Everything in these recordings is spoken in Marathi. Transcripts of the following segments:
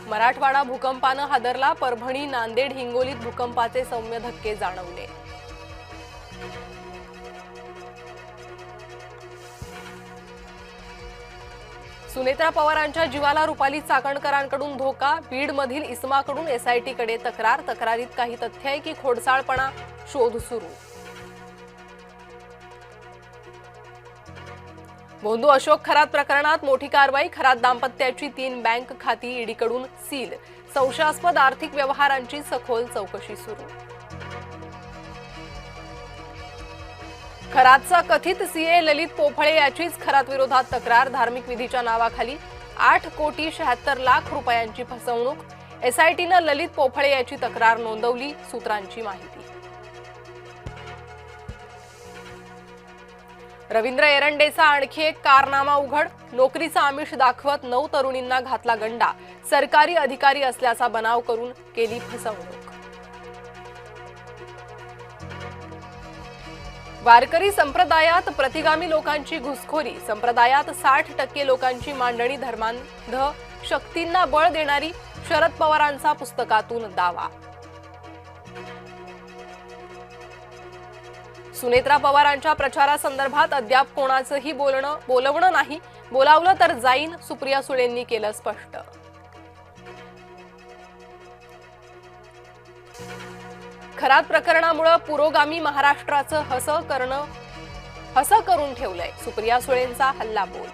मराठवाडा भूकंपानं हादरला, परभणी, नांदेड, हिंगोलीत भूकंपाचे सौम्य धक्के जाणवले. सुनेत्रा पवारांच्या जीवाला रुपाली चाकणकरांकडून धोका, बीडमधील इस्माकडून एसआयटीकडे तक्रार, तक्रारीत काही तथ्य आहे की खोडसाळपणा, शोध सुरू. भोंदू अशोक खरात प्रकरणात मोठी कारवाई, खरात दाम्पत्याची 3 बँक खाती ईडीकडून सील, संशयास्पद आर्थिक व्यवहारांची सखोल चौकशी सुरू. खरातचा कथित सीए ललित पोफळे याचीच खरात विरोधात तक्रार, धार्मिक विधीच्या नावाखाली 8,76,00,000 रुपयांची फसवणूक, एसआयटीनं ललित पोफळे याची तक्रार नोंदवली, सूत्रांची माहिती. रवींद्र एरंडेचा आणखी एक कारनामा उघड, नोकरीचा आमिष दाखवत 9 तरुणींना घातला गंडा, सरकारी अधिकारी असल्याचा बनाव करून केली फसवणूक. वारकरी संप्रदायात प्रतिगामी लोकांची घुसखोरी, संप्रदायात 60% लोकांची मांडणी, धर्मांध शक्तींना बळ देणारी, शरद पवारांचा पुस्तकातून दावा. सुनेत्रा पवारांच्या प्रचारासंदर्भात अद्याप कोणाचंही बोलवणं नाही, बोलावलं तर जाईन, सुप्रिया सुळेंनी केलं स्पष्ट. खरात प्रकरणामुळे पुरोगामी महाराष्ट्राचं हस करून ठेवलंय, सुप्रिया सुळेंचा हल्लाबोल.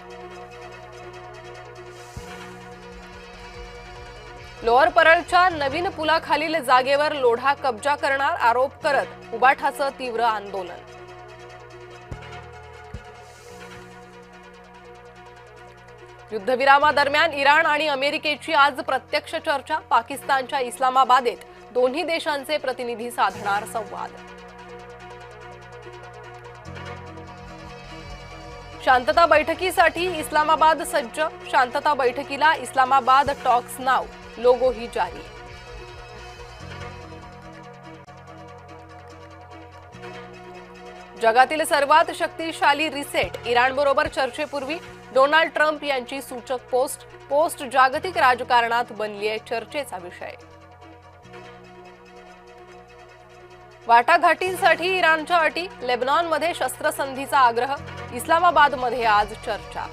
लोअर परळच्या नवीन पुलाखालील जागेवर लोढा कब्जा करणार, आरोप करत उबाठाचं तीव्र आंदोलन. युद्धविरामादरम्यान इराण आणि अमेरिकेची आज प्रत्यक्ष चर्चा, पाकिस्तानच्या इस्लामाबादेत दोन्ही देशांचे प्रतिनिधी साधणार संवाद. शांतता बैठकीसाठी इस्लामाबाद सज्ज, शांतता बैठकीला इस्लामाबाद टॉक्स नाव लोगोही जारी. जगातील सर्वात शक्तिशाली रिसेट, इराणबरोबर चर्चेपूर्वी डोनाल्ड ट्रम्प यांची सूचक पोस्ट जागतिक राजकारणात बनली आहे चर्चेचा विषय. वाटाघाटींसाठी इराणच्या अटी, लेबनॉनमध्ये शस्त्रसंधीचा आग्रह, इस्लामाबादमध्ये आज चर्चा.